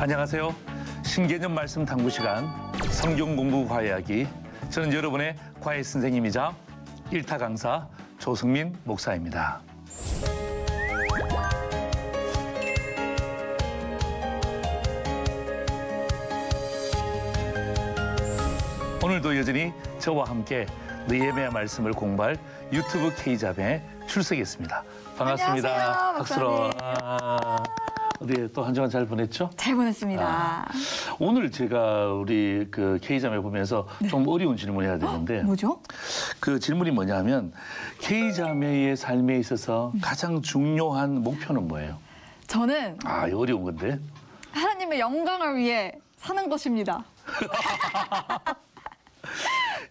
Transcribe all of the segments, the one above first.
안녕하세요. 신개념 말씀 탐구 시간 성경 공부 과외하기. 저는 여러분의 과외 선생님이자 일타 강사 조승민 목사입니다. 오늘도 여전히 저와 함께 느헤미야 말씀을 공부할 유튜브 K자매에 출석했습니다. 반갑습니다. 안녕하세요, 박수로. 어디 또 한 주간 잘 보냈죠? 잘 보냈습니다. 오늘 제가 우리 그 K자매 보면서 좀 어려운 질문을 해야 되는데 뭐죠? 그 질문이 뭐냐면 K자매의 삶에 있어서 가장 중요한 목표는 뭐예요? 저는 이거 어려운 건데. 하나님의 영광을 위해 사는 것입니다.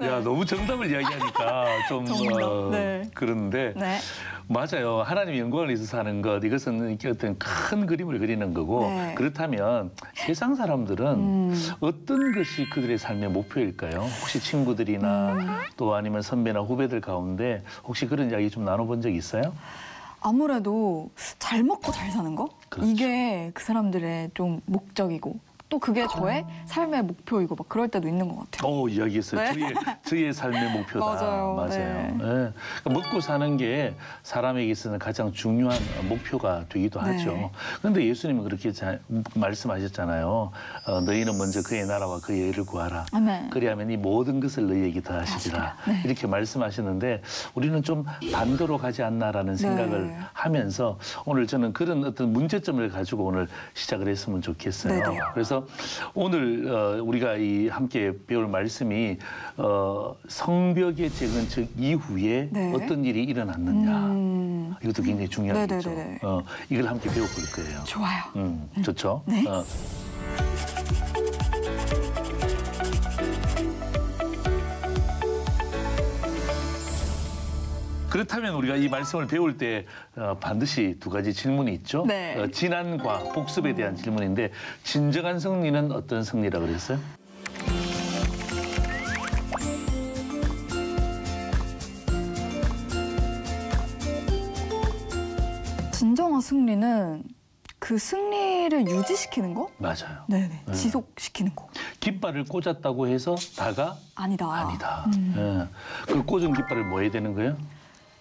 야, 너무 정답을 이야기하니까 좀 네. 그런데 네. 맞아요. 하나님의 영광을 위해서 사는 것, 이것은 어떤 큰 그림을 그리는 거고 네. 그렇다면 세상 사람들은 어떤 것이 그들의 삶의 목표일까요? 혹시 친구들이나 또 아니면 선배나 후배들 가운데 혹시 그런 이야기 좀 나눠본 적 있어요? 아무래도 잘 먹고 잘 사는 거? 그렇죠. 이게 그 사람들의 좀 목적이고 또 그게 저의 삶의 목표이고 막 그럴 때도 있는 것 같아요. 이야기했어요. 네. 저의 삶의 목표다. 맞아요. 네. 그러니까 먹고 사는 게 사람에게 있어서는 가장 중요한 목표가 되기도 하죠. 그런데 예수님은 그렇게 말씀하셨잖아요. 너희는 먼저 그의 나라와 그의 의를 구하라. 네. 그리하면 이 모든 것을 너희에게 더하시리라. 네. 이렇게 말씀하셨는데 우리는 좀 반대로 가지 않나라는 생각을 하면서 오늘 저는 그런 어떤 문제점을 가지고 오늘 시작을 했으면 좋겠어요. 네네. 그래서 오늘 우리가 함께 배울 말씀이 성벽의 재건축 이후에 어떤 일이 일어났느냐. 이것도 굉장히 중요하겠죠. 이걸 함께 배워볼 거예요. 좋아요. 좋죠? 네. 그렇다면 우리가 이 말씀을 배울 때 반드시 두 가지 질문이 있죠. 네. 진안과 복습에 대한 질문인데 진정한 승리는 어떤 승리라고 그랬어요? 진정한 승리는 그 승리를 유지시키는 거? 맞아요. 네네. 지속시키는 거. 깃발을 꽂았다고 해서 다가 아니다. 아니다. 그 꽂은 깃발을 뭐 해야 되는 거예요?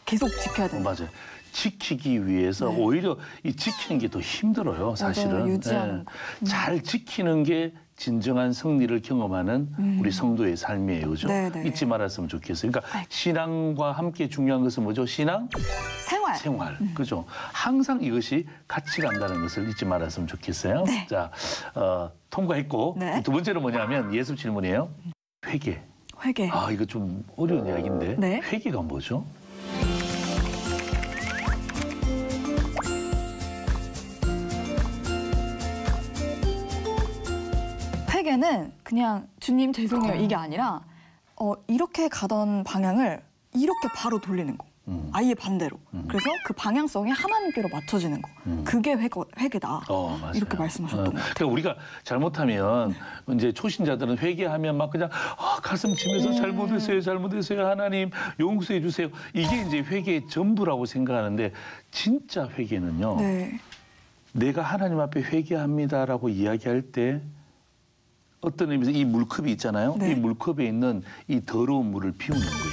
계속 지켜야 된다. 맞아요. 지키기 위해서 오히려 이 지키는 게 더 힘들어요, 사실은. 맞아요. 유지하는 거. 잘 지키는 게 진정한 승리를 경험하는 우리 성도의 삶이에요, 그죠? 네네. 잊지 말았으면 좋겠어요. 그러니까 신앙과 함께 중요한 것은 뭐죠? 신앙? 생활. 그죠? 항상 이것이 같이 간다는 것을 잊지 말았으면 좋겠어요. 네. 자, 통과했고 두 번째는 뭐냐면 예습 질문이에요. 회개. 이거 좀 어려운 이야기인데 네. 회개가 뭐죠? 회개는 그냥 주님 죄송해요 이게 아니라 이렇게 가던 방향을 이렇게 바로 돌리는 거. 아예 반대로. 그래서 그 방향성이 하나님께로 맞춰지는 거. 그게 회개다. 맞아요. 이렇게 말씀하셨던 것 같아요. 그러니까 우리가 잘못하면 이제 초신자들은 회개하면 막 그냥 가슴 치면서 잘못했어요 하나님 용서해 주세요. 이게 이제 회개의 전부라고 생각하는데 진짜 회개는요. 내가 하나님 앞에 회개합니다라고 이야기할 때 어떤 의미에서 이 물컵이 있잖아요. 이 물컵에 있는 이 더러운 물을 비우는 거예요.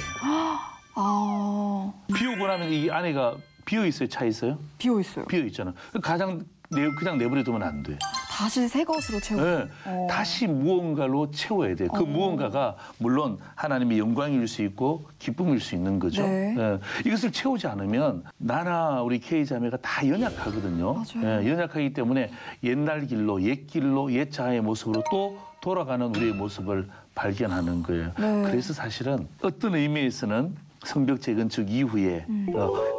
비우고 나면 이 안에가 비어 있어요, 차 있어요? 비어 있어요. 비어 있잖아. 그냥 내버려 두면 안 돼. 다시 새 것으로 채우고. 다시 무언가로 채워야 돼. 그 무언가가 물론 하나님의 영광일 수 있고 기쁨일 수 있는 거죠. 이것을 채우지 않으면 나나 우리 K자매가 다 연약하거든요. 연약하기 때문에 옛날 길로, 옛 길로, 옛 자아의 모습으로 또 돌아가는 우리의 모습을 발견하는 거예요. 그래서 사실은 어떤 의미에서는 성벽 재건축 이후에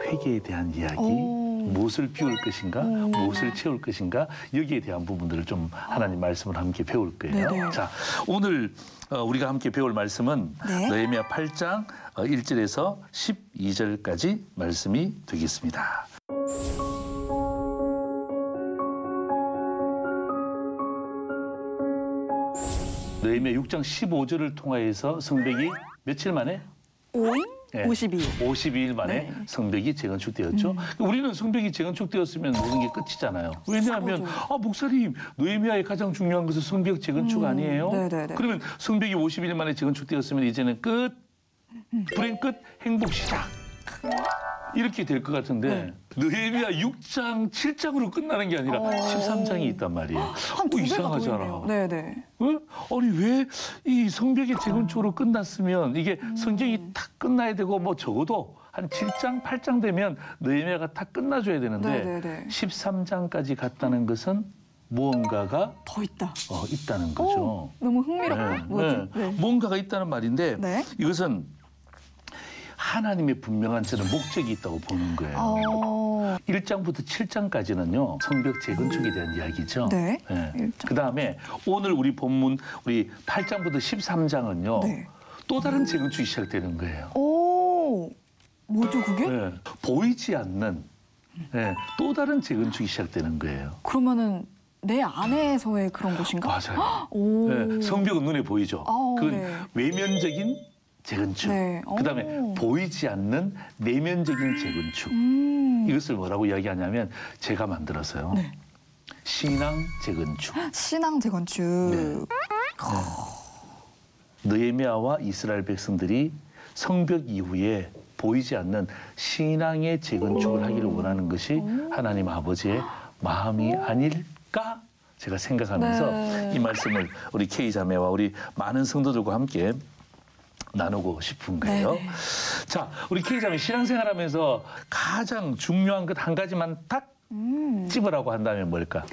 회개에 대한 이야기, 무엇을 비울 것인가, 무엇을 채울 것인가 여기에 대한 부분들을 좀 하나님 말씀을 함께 배울 거예요. 자, 오늘 우리가 함께 배울 말씀은 느헤미야 8장 1절에서 12절까지 말씀이 되겠습니다. 느헤미야 6장 15절을 통하여서 성벽이 며칠 만에? 5인? 네. 52일. 52일 만에 네. 성벽이 재건축되었죠. 우리는 성벽이 재건축되었으면 모든 게 끝이잖아요. 왜냐하면 목사님 느헤미야의 가장 중요한 것은 성벽 재건축 아니에요? 네네네. 그러면 성벽이 50일 만에 재건축되었으면 이제는 끝, 불행 끝, 행복 시작. 이렇게 될 것 같은데 느헤미야 6장, 7장으로 끝나는 게 아니라 13장이 있단 말이에요. 한 2배가 이상하잖아. 더 있네요. 네네. 아니 왜 이 성벽이 재건축으로 끝났으면 이게 성경이 탁 끝나야 되고 뭐 적어도 한 7장, 8장 되면 느헤미야가 탁 끝나줘야 되는데 네네네. 13장까지 갔다는 것은 무언가가 더 있다. 있다는 거죠. 너무 흥미롭다. 뭐지? 네. 무언가가 있다는 말인데 네. 이것은 하나님의 분명한 저는 목적이 있다고 보는 거예요. 1장부터 7장까지는요. 성벽 재건축에 대한 이야기죠. 네. 그다음에 오늘 우리 본문 우리 8장부터 13장은요. 네. 또 다른 재건축이 시작되는 거예요. 뭐죠 그게? 네. 보이지 않는 또 다른 재건축이 시작되는 거예요. 그러면은 내 안에서의 그런 곳인가? 맞아요. 오. 성벽은 눈에 보이죠. 그건 네. 외면적인 재건축. 네. 그다음에 보이지 않는 내면적인 재건축. 이것을 뭐라고 이야기하냐면 제가 만들었어요. 네. 신앙 재건축. 신앙 재건축. 네. 느헤미야와 이스라엘 백성들이 성벽 이후에 보이지 않는 신앙의 재건축을 하기를 원하는 것이 하나님 아버지의 마음이 아닐까 제가 생각하면서 네. 이 말씀을 우리 K 자매와 우리 많은 성도들과 함께 나누고 싶은 거예요. 네네. 자, 우리 K 자매 신앙생활하면서 가장 중요한 것 한 가지만 딱 찝으라고 한다면 뭘까?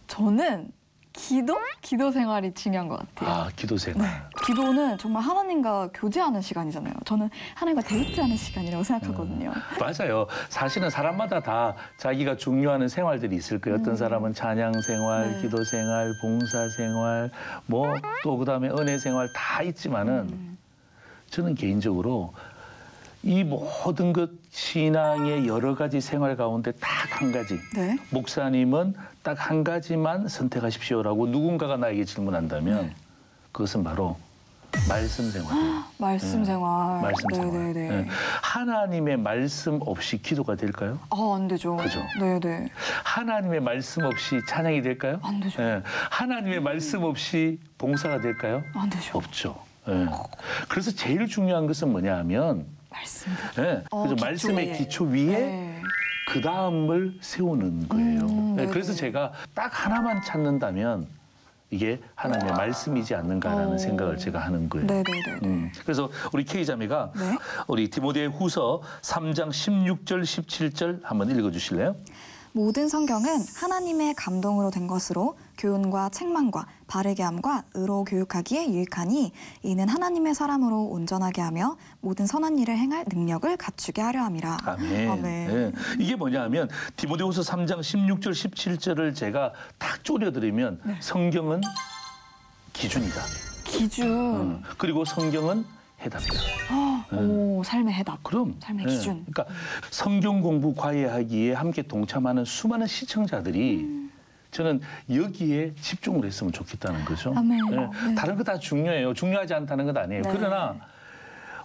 저는 기도 생활이 중요한 것 같아요. 기도 생활. 네. 기도는 정말 하나님과 교제하는 시간이잖아요. 저는 하나님과 데이트하는 시간이라고 생각하거든요. 맞아요. 사실은 사람마다 다 자기가 중요한 생활들이 있을 거예요. 어떤 사람은 찬양 생활, 네. 기도 생활, 봉사 생활, 뭐 또 그다음에 은혜 생활 다 있지만은 저는 개인적으로 이 모든 것 신앙의 여러 가지 생활 가운데 딱 한 가지. 네. 목사님은 딱 한 가지만 선택하십시오라고 누군가가 나에게 질문한다면 그것은 바로 말씀 생활이에요. 말씀 생활. 말씀 생활. 네네네. 네. 하나님의 말씀 없이 기도가 될까요? 안 되죠. 그죠. 네네. 하나님의 말씀 없이 찬양이 될까요? 안 되죠. 네. 하나님의 말씀 없이 봉사가 될까요? 안 되죠. 없죠. 네. 그래서 제일 중요한 것은 뭐냐 하면 말씀. 네. 그래서 기초 말씀의 위에. 기초 위에 네. 그 다음을 세우는 거예요. 네. 네네. 그래서 제가 딱 하나만 찾는다면 이게 하나님의 말씀이지 않는가라는 생각을 제가 하는 거예요. 네네네. 그래서 우리 K 자매가 네. 우리 디모데 후서 3장 16절 17절 한번 읽어주실래요? 모든 성경은 하나님의 감동으로 된 것으로 교훈과 책망과 바르게 함과 의로 교육하기에 유익하니 이는 하나님의 사람으로 온전하게 하며 모든 선한 일을 행할 능력을 갖추게 하려 함이라. 아멘. 아멘. 네. 이게 뭐냐면 디모데후서 3장 16절 17절을 제가 딱 쪼려드리면 성경은 기준이다. 기준. 그리고 성경은 해답이다. 오, 삶의 해답. 그럼 삶의 네. 기준. 그러니까 성경 공부 과외하기에 함께 동참하는 수많은 시청자들이 저는 여기에 집중을 했으면 좋겠다는 거죠. 아멘. 네. 네. 다른 거 다 중요해요. 중요하지 않다는 건 아니에요. 네. 그러나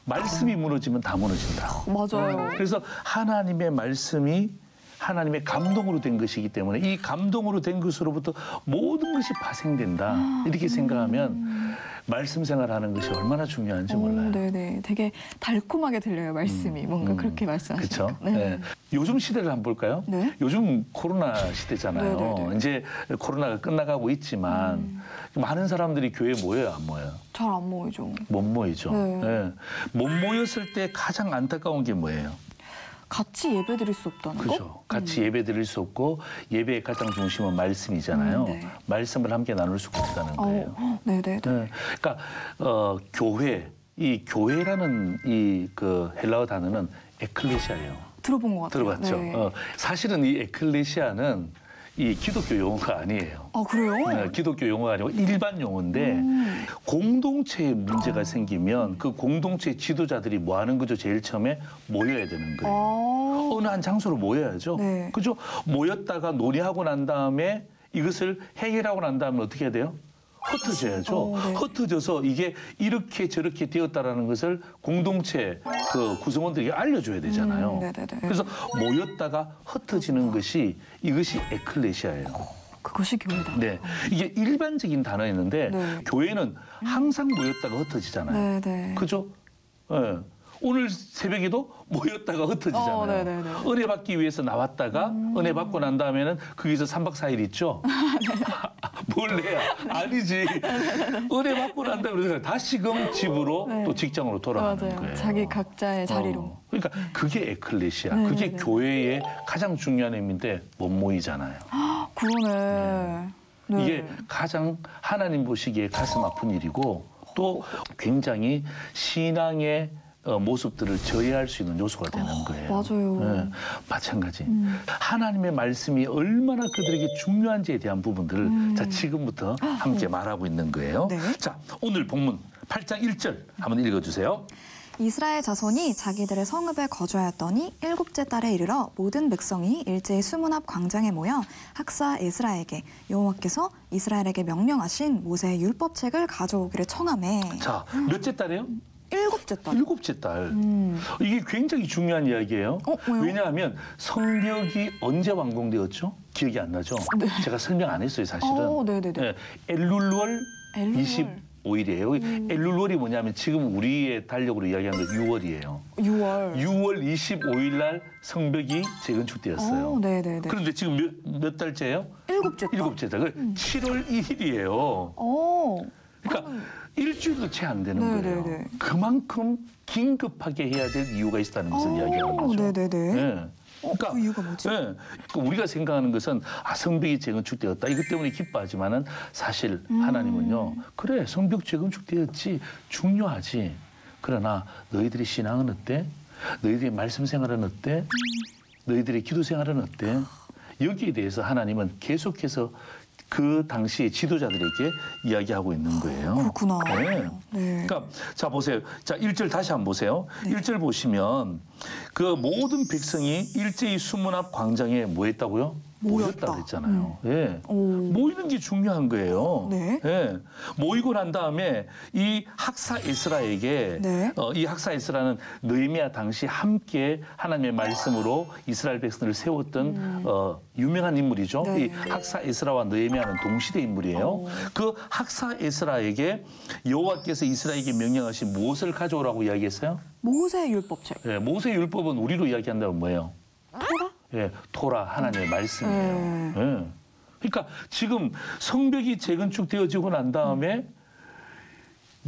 말씀이 무너지면 다 무너진다. 맞아요. 그래서 하나님의 말씀이 하나님의 감동으로 된 것이기 때문에 이 감동으로 된 것으로부터 모든 것이 파생된다. 이렇게 생각하면 말씀 생활하는 것이 얼마나 중요한지 몰라요. 네네. 되게 달콤하게 들려요, 말씀이. 뭔가 그렇게 말씀하시니까. 그렇죠. 네. 요즘 시대를 한번 볼까요? 네. 요즘 코로나 시대잖아요. 네네네. 이제 코로나가 끝나가고 있지만 많은 사람들이 교회에 모여요, 안 모여요? 잘 안 모이죠. 못 모이죠. 네. 네. 못 모였을 때 가장 안타까운 게 뭐예요? 같이 예배 드릴 수 없다는 거? 그렇죠. 같이 예배 드릴 수 없고 예배의 가장 중심은 말씀이잖아요. 네. 말씀을 함께 나눌 수가 없다는 거예요. 네네네. 네. 그러니까 교회, 이 교회라는 이 그 헬라어 단어는 에클레시아예요. 들어본 것 같아요. 들어봤죠. 네. 사실은 이 에클레시아는 이 기독교 용어가 아니에요. 그래요? 네, 기독교 용어가 아니고 일반 용어인데 공동체에 문제가 생기면 그 공동체 지도자들이 뭐 하는 거죠? 제일 처음에 모여야 되는 거예요. 어느 한 장소로 모여야죠. 네. 그죠? 모였다가 논의하고 난 다음에 이것을 해결하고 난 다음에 어떻게 해야 돼요? 흩어져야죠. 네. 흩어져서 이게 이렇게 저렇게 되었다라는 것을 공동체 그 구성원들에게 알려줘야 되잖아요. 네네네. 그래서 모였다가 흩어지는 것이 이것이 에클레시아예요. 그것이 교회다. 네, 이게 일반적인 단어였는데 네. 교회는 항상 모였다가 흩어지잖아요. 네네. 그죠? 예. 오늘 새벽에도 모였다가 흩어지잖아요. 네네네. 은혜 받기 위해서 나왔다가 은혜 받고 난 다음에는 거기서 3박 4일 있죠? 몰래야? 아니지. 은혜 받고 난 다음에 다시금 집으로 네. 또 직장으로 돌아가는 맞아요. 거예요. 자기 각자의 자리로. 그러니까 그게 에클레시아. 네, 그게 네. 교회의 가장 중요한 의미인데 못 모이잖아요. 그러네. 네. 이게 가장 하나님 보시기에 가슴 아픈 일이고 또 굉장히 신앙의 모습들을 저해할 수 있는 요소가 되는 거예요. 맞아요. 네, 마찬가지. 하나님의 말씀이 얼마나 그들에게 중요한지에 대한 부분들을 자 지금부터 함께 말하고 있는 거예요. 네. 자 오늘 본문 8장 1절 한번 읽어주세요. 이스라엘 자손이 자기들의 성읍에 거주하였더니 일곱째 달에 이르러 모든 백성이 일제히 수문 앞 광장에 모여 학사 에스라에게 여호와께서 이스라엘에게 명령하신 모세의 율법책을 가져오기를 청하매. 자 몇째 달이에요? 일곱째 달. 일곱째 달. 이게 굉장히 중요한 이야기예요. 왜요? 왜냐하면 성벽이 언제 완공되었죠? 기억이 안 나죠? 제가 설명 안 했어요, 사실은. 네네네. 네, 엘룰월 엘룰월. 25일이에요. 엘룰월이 뭐냐면 지금 우리의 달력으로 이야기하는 건 6월이에요. 6월. 6월 25일 날 성벽이 재건축되었어요. 네네네. 그런데 지금 몇 달째예요? 일곱째 달. 일곱째 달. 7월 1일이에요. 그러니까 일주일도 채 안 되는 네네네. 거예요. 그만큼 긴급하게 해야 될 이유가 있다는 것을 이야기하는 거죠. 네네네. 네. 그러니까, 그 이유가 뭐지? 네. 그러니까 우리가 생각하는 것은 성벽이 재건축되었다. 이것 때문에 기뻐하지만은 사실 하나님은요. 그래 성벽 재건축되었지 중요하지. 그러나 너희들의 신앙은 어때? 너희들의 말씀 생활은 어때? 너희들의 기도 생활은 어때? 여기에 대해서 하나님은 계속해서 그 당시 지도자들에게 이야기하고 있는 거예요. 그렇구나. 네. 네. 그러니까 자 보세요. 자 1절 다시 한번 보세요. 1절 보시면 그 모든 백성이 일제히 수문 앞 광장에 뭐 했다고요? 모였다 그랬잖아요. 예. 모이는 게 중요한 거예요. 네. 예. 모이고 난 다음에 이 학사 에스라에게 네. 이 학사 에스라는 느헤미야 당시 함께 하나님의 말씀으로 이스라엘 백성을 세웠던 유명한 인물이죠. 네. 이 학사 에스라와 느헤미야는 동시대 인물이에요. 그 학사 에스라에게 여호와께서 이스라엘에게 명령하신 무엇을 가져오라고 이야기했어요? 모세의 율법책. 예, 모세 율법은 우리로 이야기한다면 뭐예요? 토라? 예, 토라 하나님의 말씀이에요. 예. 그러니까 지금 성벽이 재건축되어지고 난 다음에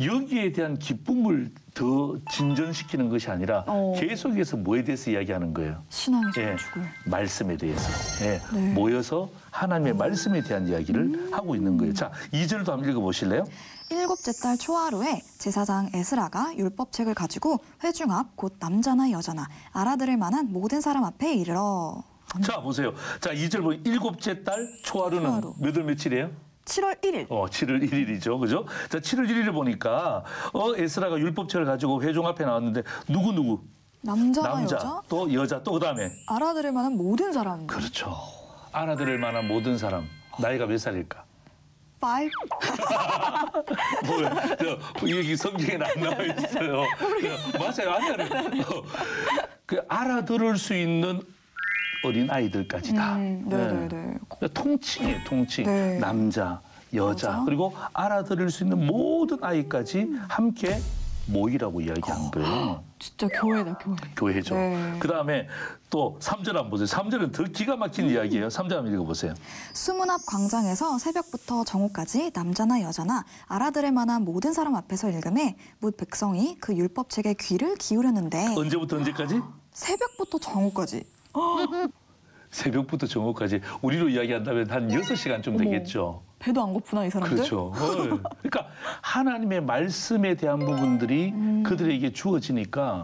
여기에 대한 기쁨을 더 진전시키는 것이 아니라 계속해서 뭐에 대해서 이야기하는 거예요? 신앙의 예, 전축을. 말씀에 대해서. 예, 네. 모여서 하나님의 말씀에 대한 이야기를 하고 있는 거예요. 자, 2절도 한번 읽어보실래요? 일곱째 달 초하루에 제사장 에스라가 율법책을 가지고 회중 앞 곧 남자나 여자나 알아들을 만한 모든 사람 앞에 이르러. 자, 보세요. 자, 2절 보면 일곱째 달 초하루는 초하루. 몇 월 며칠이에요? 7월 1일. 7월 1일이죠. 그죠? 자, 7월 1일을 보니까 에스라가 율법책을 가지고 회중 앞에 나왔는데 누구? 남자나 남자, 여자 또 여자, 또 그다음에 알아들을 만한 모든 사람. 그렇죠. 알아들을 만한 모든 사람. 나이가 몇 살일까? 5. 뭐야? 여기 성경에는 안 나와 있어요. 맞아요. 아니요. 그 알아들을 수 있는 어린 아이들까지다. 네네네. 통칭이에요, 통칭. 네. 남자, 여자, 그리고 알아들을 수 있는 모든 아이까지 함께 모이라고 이야기한 거예요. 진짜 교회다, 교회. 교회죠. 네. 그다음에 또 3절 한번 보세요. 3절은 더 기가 막힌 이야기예요. 3절 한번 읽어보세요. 수문 앞 광장에서 새벽부터 정오까지 남자나 여자나 알아들을 만한 모든 사람 앞에서 읽음에 뭇 백성이 그 율법책에 귀를 기울였는데 언제부터 언제까지? 새벽부터 정오까지. 새벽부터 정오까지 우리로 이야기한다면 한 6시간쯤 되겠죠. 배도 안 고프나 이 사람들? 그렇죠. 그러니까 하나님의 말씀에 대한 부분들이 그들에게 주어지니까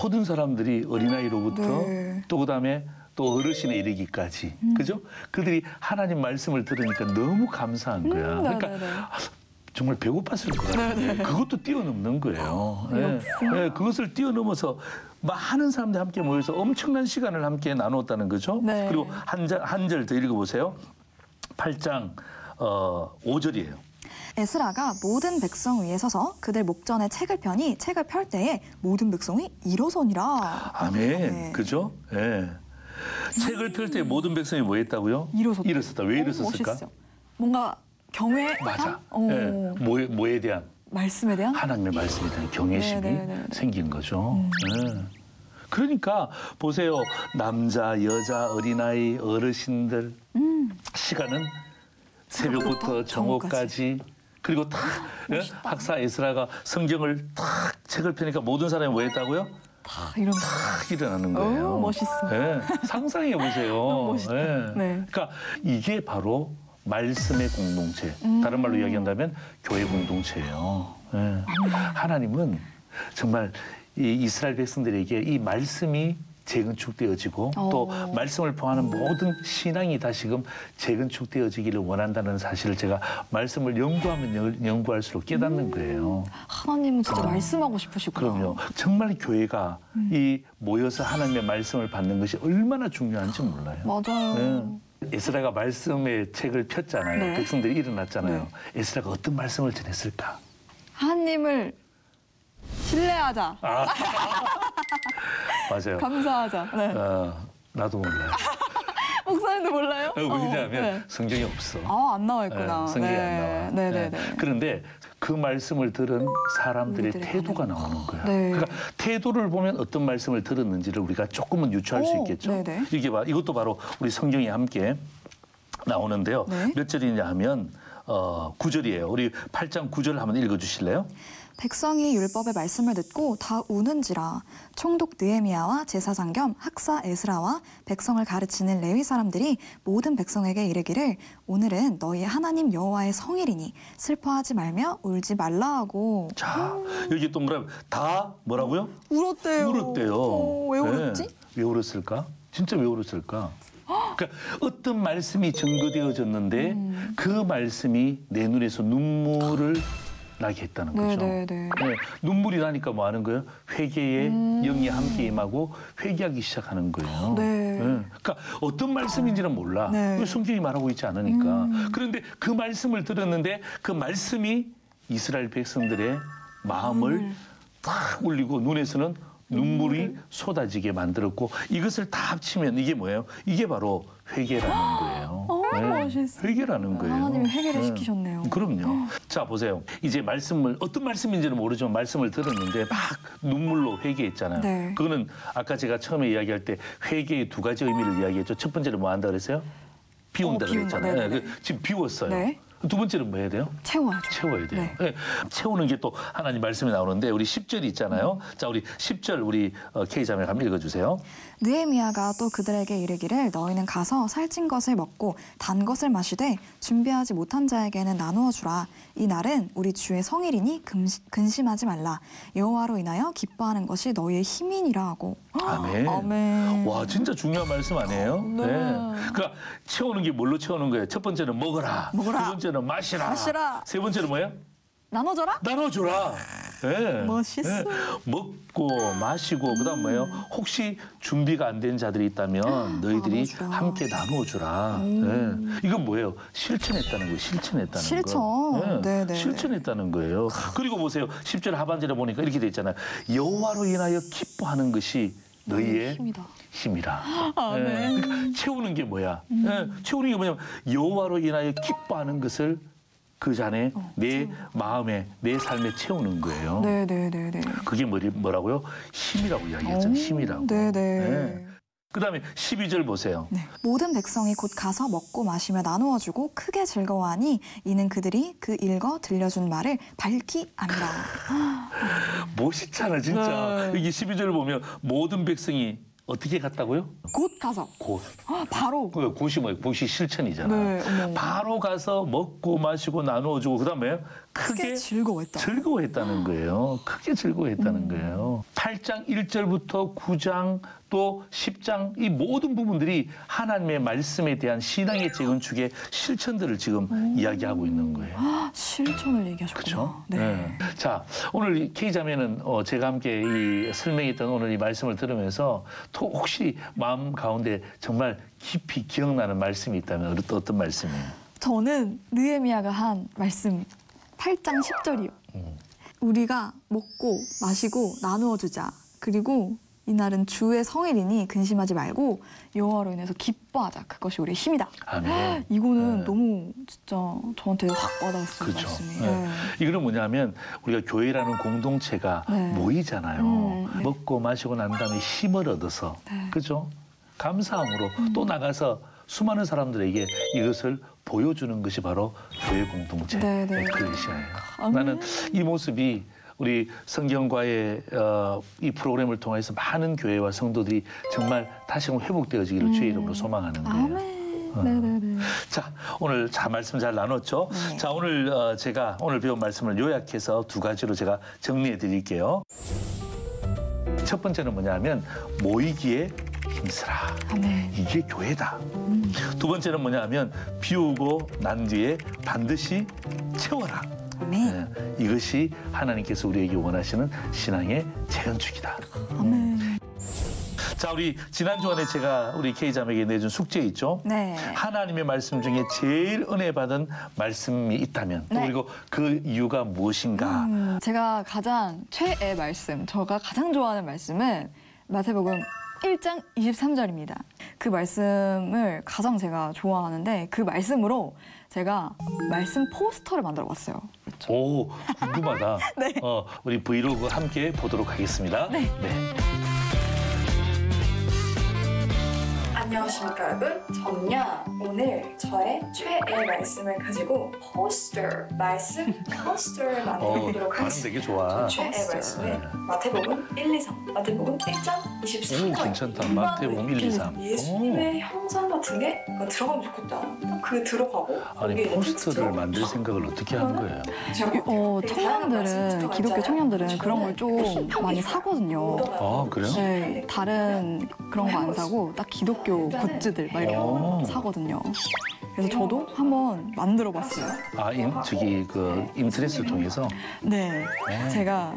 모든 사람들이 어린아이로부터 네. 또 그다음에 또 어르신에 이르기까지 그죠? 그들이 하나님 말씀을 들으니까 너무 감사한 거야. 그러니까 네네네. 정말 배고팠을 것 같아요. 그것도 뛰어넘는 거예요. 네, 그것을 뛰어넘어서 많은 사람들이 함께 모여서 엄청난 시간을 함께 나눴다는 거죠. 네. 그리고 한 절 더 읽어보세요. 8장 5절이에요. 에스라가 모든 백성 위에 서서 그들 목전에 책을 펴니 책을 펼 때에 모든 백성이 일어서니라. 아멘. 네. 그죠? 예. 책을 펼 때 모든 백성이 뭐 했다고요? 일어섰다. 일어섰다. 왜 일어섰을까? 멋있어. 뭔가 경외. 맞아. 예. 뭐에 대한? 말씀에 대한. 하나님의 말씀에 대한 경외심이 네. 생긴 거죠. 예. 그러니까 보세요. 남자, 여자, 어린아이, 어르신들 시간은 새벽부터 정오까지 그리고 탁 학사 에스라가 성경을 탁 책을 펴니까 모든 사람이 뭐 했다고요? 탁 이런. 탁 일어나는 거예요. 오, 멋있어. 예, 상상해 보세요. 너무 멋있다. 예. 네. 그러니까 이게 바로 말씀의 공동체. 다른 말로 이야기한다면 교회 공동체예요. 예. 하나님은 정말 이 이스라엘 백성들에게 이 말씀이 재건축되어지고 또 말씀을 포함하는 모든 신앙이 다시금 재건축되어지기를 원한다는 사실을 제가 말씀을 연구하면 연구할수록 깨닫는 거예요. 하나님은 진짜 말씀하고 싶으시구나. 그럼요. 정말 교회가 이 모여서 하나님의 말씀을 받는 것이 얼마나 중요한지 몰라요. 맞아요. 예. 에스라가 말씀의 책을 폈잖아요. 네. 백성들이 일어났잖아요. 에스라가 어떤 말씀을 전했을까? 하나님을 신뢰하자. 맞아요. 감사하자. 네. 나도 몰라요. 목사님도 몰라요? 왜냐하면 네. 성경이 없어. 안 나와 있구나. 성경이 안 나와. 네네네. 그런데 그 말씀을 들은 사람들의 우리들의 태도가 나오는 거야. 네. 그러니까 태도를 보면 어떤 말씀을 들었는지를 우리가 조금은 유추할 수 있겠죠. 네네. 이것도 바로 우리 성경에 함께 나오는데요. 네. 몇 절이냐 하면 9절이에요. 우리 8장 9절 한번 읽어주실래요? 백성이 율법의 말씀을 듣고 다 우는지라. 총독 느헤미야와 제사장 겸 학사 에스라와 백성을 가르치는 레위 사람들이 모든 백성에게 이르기를 오늘은 너희 하나님 여호와의 성일이니 슬퍼하지 말며 울지 말라 하고. 자, 여기 또 다 뭐라고요? 울었대요. 울었대요. 왜 울었지? 네. 왜 울었을까? 진짜 왜 울었을까? 그러니까 어떤 말씀이 증거되어졌는데 그 말씀이 내 눈에서 눈물을 나게 했다는 거죠. 네네네. 네, 눈물이 나니까 뭐 하는 거예요? 회개의 영이 함께 임하고 회개하기 시작하는 거예요. 네. 그러니까 어떤 말씀인지는 몰라. 네. 성경이 말하고 있지 않으니까. 그런데 그 말씀을 들었는데 그 말씀이 이스라엘 백성들의 마음을 딱 울리고 눈에서는 눈물이 쏟아지게 만들었고 이것을 다 합치면 이게 뭐예요? 이게 바로 회개라는 거예요. 멋있어. 회개라는 거예요. 하나님이 회개를 시키셨네요. 그럼요. 자, 보세요. 이제 말씀을 어떤 말씀인지는 모르지만 말씀을 들었는데 막 눈물로 회개했잖아요. 네. 그거는 아까 제가 처음에 이야기할 때 회개의 두 가지 의미를 이야기했죠. 첫 번째는 뭐 한다 그랬어요? 비운다 비운다. 그랬잖아요. 네네. 지금 비웠어요. 네. 두 번째는 뭐 해야 돼요? 채워야죠. 채워야 돼요. 네. 네. 채우는 게 또 하나님 말씀이 나오는데 우리 10절이 있잖아요. 자, 우리 10절 우리 K자매가 한번 읽어주세요. 느헤미야가 또 그들에게 이르기를 너희는 가서 살찐 것을 먹고 단 것을 마시되 준비하지 못한 자에게는 나누어 주라. 이 날은 우리 주의 성일이니 근심하지 말라. 여호와로 인하여 기뻐하는 것이 너희의 힘이니라 하고. 아멘. 아멘. 와, 진짜 중요한 말씀 아니에요? 네. 그러니까 채우는 게 뭘로 채우는 거예요? 첫 번째는 먹어라. 먹어라. 두 번째는 마시라. 마시라. 세 번째는 뭐예요? 나눠줘라? 나눠줘라. 네. 멋있어. 먹고 마시고 그다음 뭐예요? 혹시 준비가 안 된 자들이 있다면 너희들이 나눠주라. 함께 나누어주라. 네. 이건 뭐예요? 실천했다는 거예요. 실천했다는 실천. 거. 네네. 실천했다는 거예요. 그리고 보세요. 10절 하반절에 보니까 이렇게 돼 있잖아요. 여호와로 인하여 기뻐하는 것이 너희의 힘이라. 아멘. 그러니까 채우는 게 뭐야? 채우는 게 뭐냐면 여호와로 인하여 기뻐하는 것을 그 잔에 내 마음에 내 삶에 채우는 거예요. 네네네네. 그게 뭐라고요? 힘이라고 이야기했잖아요. 힘이라고. 네네. 네. 그다음에 12절 보세요. 네. 모든 백성이 곧 가서 먹고 마시며 나누어 주고 크게 즐거워하니 이는 그들이 그 읽어 들려준 말을 밝히 아니라. 멋있잖아 진짜. 네. 여기 12절 보면 모든 백성이 어떻게 갔다고요? 곧 가서. 곧. 바로. 그 곧이 뭐예요? 곧이 실천이잖아. 네, 어머. 바로 가서 먹고 마시고 나누어주고 그다음에 크게 즐거웠다. 즐거워했다는 거예요. 크게 즐거워했다는 거예요. 8장 1절부터 9장 또 10장 이 모든 부분들이 하나님의 말씀에 대한 신앙의 재건축의 실천들을 지금 이야기하고 있는 거예요. 실천을 얘기하셨구나. 그렇죠? 네. 자, 오늘 K자매는 제가 함께 이 설명했던 오늘 이 말씀을 들으면서 또 혹시 마음 가운데 정말 깊이 기억나는 말씀이 있다면 어떤 말씀이에요? 저는 느헤미야가 한 말씀 8장 10절이요. 우리가 먹고 마시고 나누어 주자. 그리고 이날은 주의 성일이니 근심하지 말고 여호와로 인해서 기뻐하자. 그것이 우리의 힘이다. 아멘. 이거는 네. 너무 진짜 저한테 확 와닿았어요. 그렇죠. 말씀이. 네. 이거는 뭐냐면 우리가 교회라는 공동체가 네. 모이잖아요. 네. 먹고 마시고 난 다음에 힘을 얻어서 네. 그죠? 감사함으로 또 나가서 수많은 사람들에게 이것을 보여주는 것이 바로 교회 공동체 네, 네. 에클레시아예요. 아멘. 나는 이 모습이 우리 성경과의 이 프로그램을 통해서 많은 교회와 성도들이 정말 다시금 회복되어지기를 주의 이름으로 소망하는 거예요. 아멘. 네네네. 자, 오늘 말씀 잘 나눴죠? 네. 자, 오늘 제가 오늘 배운 말씀을 요약해서 두 가지로 제가 정리해 드릴게요. 첫 번째는 뭐냐면 모이기에 힘쓰라. 아멘. 이게 교회다. 두 번째는 뭐냐면 비우고 난 뒤에 반드시 채워라. 아멘. 네, 이것이 하나님께서 우리에게 원하시는 신앙의 재건축이다. 아멘. 자, 우리 지난 주간에 제가 우리 K자매에게 내준 숙제 있죠? 네. 하나님의 말씀 중에 제일 은혜 받은 말씀이 있다면 또 네. 그리고 그 이유가 무엇인가? 제가 가장 최애 말씀, 제가 가장 좋아하는 말씀은 마태복음 1장 23절입니다. 그 말씀을 가장 제가 좋아하는데 그 말씀으로 제가 말씀 포스터를 만들어 봤어요. 그렇죠. 오, 궁금하다. 네. 우리 브이로그 함께 보도록 하겠습니다. 네. 네. 안녕하십니까 여러분, 저는요 오늘 저의 최애 말씀을 가지고 말씀 포스터를 만들어보도록 반응 하겠습니다. 되게 좋아. 최애 말씀은 마태복음 1, 2, 3 마태복음 1장 23절. 오, 괜찮다. 마태복음 1, 2, 3. 예수님의 형상 같은 게 들어가면 좋겠다. 그 들어가고 아니, 거기에 포스터를 만들 생각을 어떻게 하는 거예요? 청년들은 기독교 청년들은 그런 걸 좀 많이 사거든요. 아, 그래요? 네, 다른 그런 거 안 사고 딱 기독교 굿즈들 막 이런 거 사거든요. 그래서 저도 한번 만들어봤어요. 아, 인터넷을 통해서? 네, 제가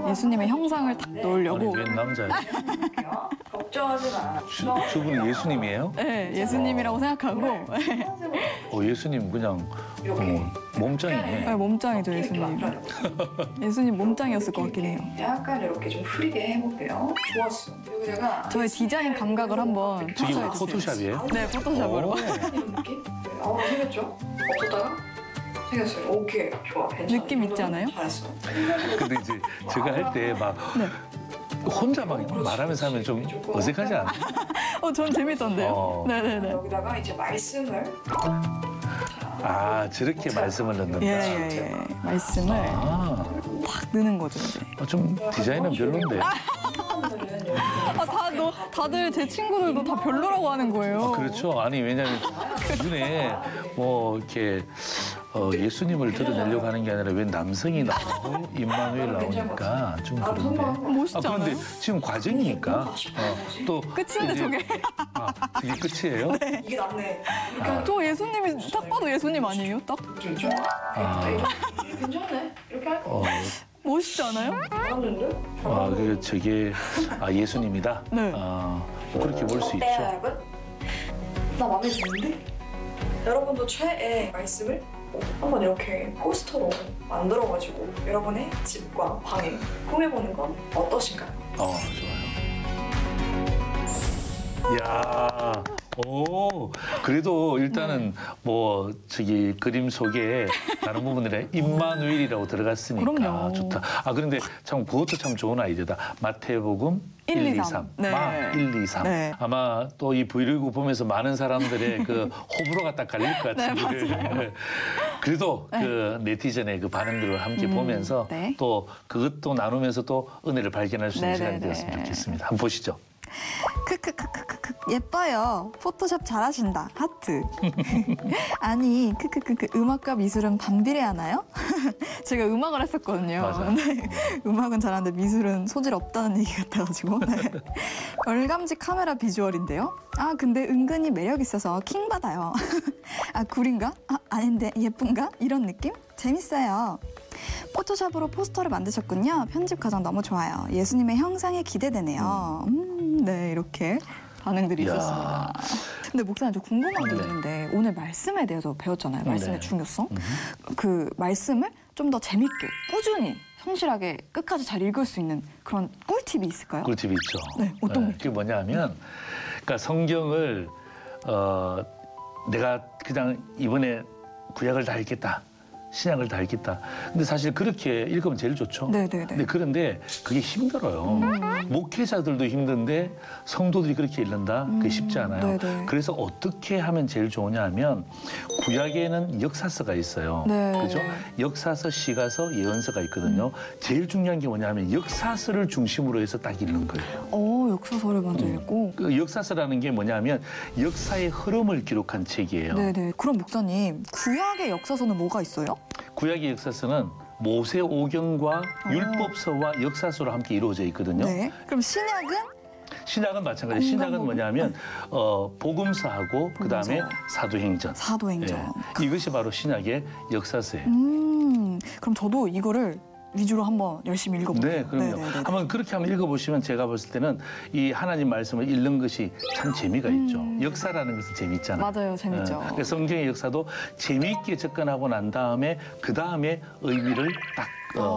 예수님의 형상을 딱 아니, 넣으려고. 웬 남자예요? 걱정하지 마. 저분은 예수님이에요? 네, 예수님이라고 생각하고. 예수님 그냥 몸짱이네. 네, 몸짱이죠, 예수님. 예수님 몸짱이었을 것 같긴 해요. 약간 이렇게 좀 흐리게 해볼게요. 좋았어. 여기다가 저의 디자인 감각을 한번 저게 펼쳐주세요. 포토샵이에요? 네, 포토샵으로. 오. 이런 느낌? 생겼죠? 없었다가 생겼어요. 오케이, 좋아. 괜찮아. 느낌 있지 않아요? 잘했어. 근데 이제 제가 할 때 막 혼자 막 말하면서 하면 좀 어색하지 않아요? 전 재밌던데요. 네네네. 여기다가 이제 말씀을 아, 저렇게 말씀을 넣는다. 예. 말씀을 아, 팍 넣는 거죠, 이제. 좀 디자인은 별론데. 다들 제 친구들도 다 별로라고 하는 거예요. 그렇죠. 아니, 왜냐면 눈에 이렇게 예수님을 드러내려고 하는 게 아니라 왜 남성이 나오고 임마누엘 나오니까 좀 그런데. 멋있지 않아요? 그런데 지금 과정이니까 또 끝인데 이제- 저게. 저게 끝이에요? 이게 낫네. 저 예수님이 딱 봐도 예수님 아니에요? 딱 괜찮아? 괜찮네. 이렇게 할까? 멋있지 않아요? 알았는데? 저게 예수님이다. 네. 그렇게 볼 수 어때요, 있죠. 여러분? 나 마음에 드는데? 여러분도 최애 말씀을 한번 이렇게 포스터로 만들어가지고 여러분의 집과 방에 꾸며보는 건 어떠신가요? 좋아요. 이야, 그래도 일단은 그림 속에 다른 부분들에 임마누엘이라고 들어갔으니까 그럼요. 좋다. 그런데 참 그것도 참 좋은 아이디어다. 마태복음 1, 2, 3. 네. 1, 2, 3. 네. 아마 또 이 브이로그 보면서 많은 사람들의 그 호불호가 딱 갈릴 것 같은데. 그래도 그 네티즌의 그 반응들을 함께 보면서 네. 또 그것도 나누면서 또 은혜를 발견할 수 있는 네, 시간이 네, 되었으면 네. 좋겠습니다. 한번 보시죠. 크크크크크크 예뻐요. 포토샵 잘하신다. 하트. 아니 크크크크 음악과 미술은 반비례하나요? 제가 음악을 했었거든요. 맞아요. 네. 음악은 잘하는데 미술은 소질 없다는 얘기 같아가지고. 네. 얼감지 카메라 비주얼인데요. 근데 은근히 매력 있어서 킹 받아요. 굴인가? 아닌데 예쁜가? 이런 느낌? 재밌어요. 포토샵으로 포스터를 만드셨군요. 편집 과정 너무 좋아요. 예수님의 형상에 기대되네요. 네, 이렇게. 반응들이 이야. 있었습니다. 근데 목사님 저 궁금한 게 네. 있는데 오늘 말씀에 대해서 배웠잖아요. 말씀의 네. 중요성. 그 말씀을 좀 더 재밌게 꾸준히 성실하게 끝까지 잘 읽을 수 있는 그런 꿀팁이 있을까요? 꿀팁이 있죠. 네, 어떤 게 그게 뭐냐면, 그러니까 성경을 내가 그냥 이번에 구약을 다 읽겠다, 신약을 다 읽겠다. 근데 사실 그렇게 읽으면 제일 좋죠. 네네네. 근데 그런데 그게 힘들어요. 목회자들도 힘든데 성도들이 그렇게 읽는다? 그게 쉽지 않아요. 네네. 그래서 어떻게 하면 제일 좋으냐 하면 구약에는 역사서가 있어요. 네. 그죠? 역사서, 시가서, 예언서가 있거든요. 제일 중요한 게 뭐냐면 역사서를 중심으로 해서 딱 읽는 거예요. 역사서를 먼저 읽고. 그 역사서라는 게 뭐냐면 역사의 흐름을 기록한 책이에요. 네네. 그럼 목사님 구약의 역사서는 뭐가 있어요? 구약의 역사서는 모세 오경과 율법서와 역사서로 함께 이루어져 있거든요. 네. 그럼 신약은? 신약은 마찬가지. 신약은 뭐냐면 복음서하고 그다음에 사도행전. 사도행전. 예. 이것이 바로 신약의 역사서예요. 그럼 저도 이거를 위주로 한번 열심히 읽어볼게요. 네, 그럼요. 네네네. 한번 그렇게 한번 읽어보시면 제가 봤을 때는 이 하나님 말씀을 읽는 것이 참 재미가 있죠. 역사라는 것은 재미있잖아요. 맞아요, 재밌죠. 그래서 성경의 역사도 재미있게 접근하고 난 다음에 그 다음에 의미를 딱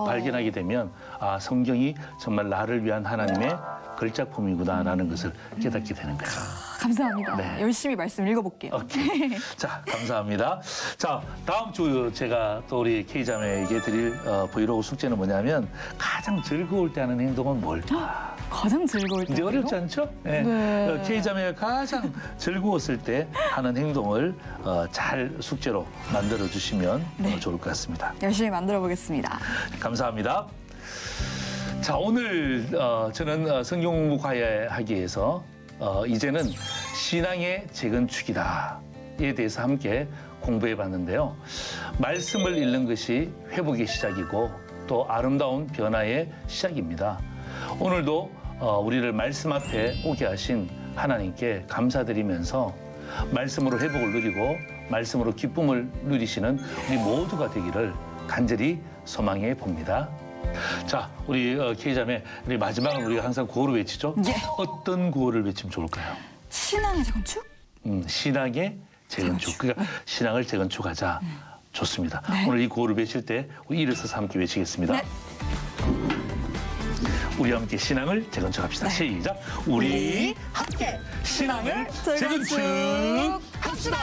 발견하게 되면 아 성경이 정말 나를 위한 하나님의 걸작품이구나라는 것을 깨닫게 되는 거예요. 감사합니다. 네. 열심히 말씀 읽어볼게요. 오케이. 자, 감사합니다. 자, 다음 주 제가 또 우리 K자매에게 드릴 브이로그 숙제는 뭐냐면 가장 즐거울 때 하는 행동은 뭘까? 가장 즐거울 때. 이제 어렵지 않죠? 네. 네. K자매가 가장 즐거웠을 때 하는 행동을 잘 숙제로 만들어 주시면 네. 좋을 것 같습니다. 열심히 만들어 보겠습니다. 감사합니다. 자, 오늘 저는 성경 공부 과외하기 위해서 이제는 신앙의 재건축이다에 대해서 함께 공부해 봤는데요. 말씀을 읽는 것이 회복의 시작이고 또 아름다운 변화의 시작입니다. 오늘도 우리를 말씀 앞에 오게 하신 하나님께 감사드리면서 말씀으로 회복을 누리고 말씀으로 기쁨을 누리시는 우리 모두가 되기를 간절히 소망해 봅니다. 자, 우리 K자매, 우리 마지막은 우리가 항상 구호를 외치죠? 예. 어떤 구호를 외치면 좋을까요? 신앙의 재건축? 신앙의 재건축. 그러니까 신앙을 재건축하자. 좋습니다. 네. 오늘 이 구호를 외칠 때 우리 일어서서 함께 외치겠습니다. 네. 우리 함께 신앙을 재건축합시다. 네. 시작. 우리 함께 신앙을 재건축 재건축합시다.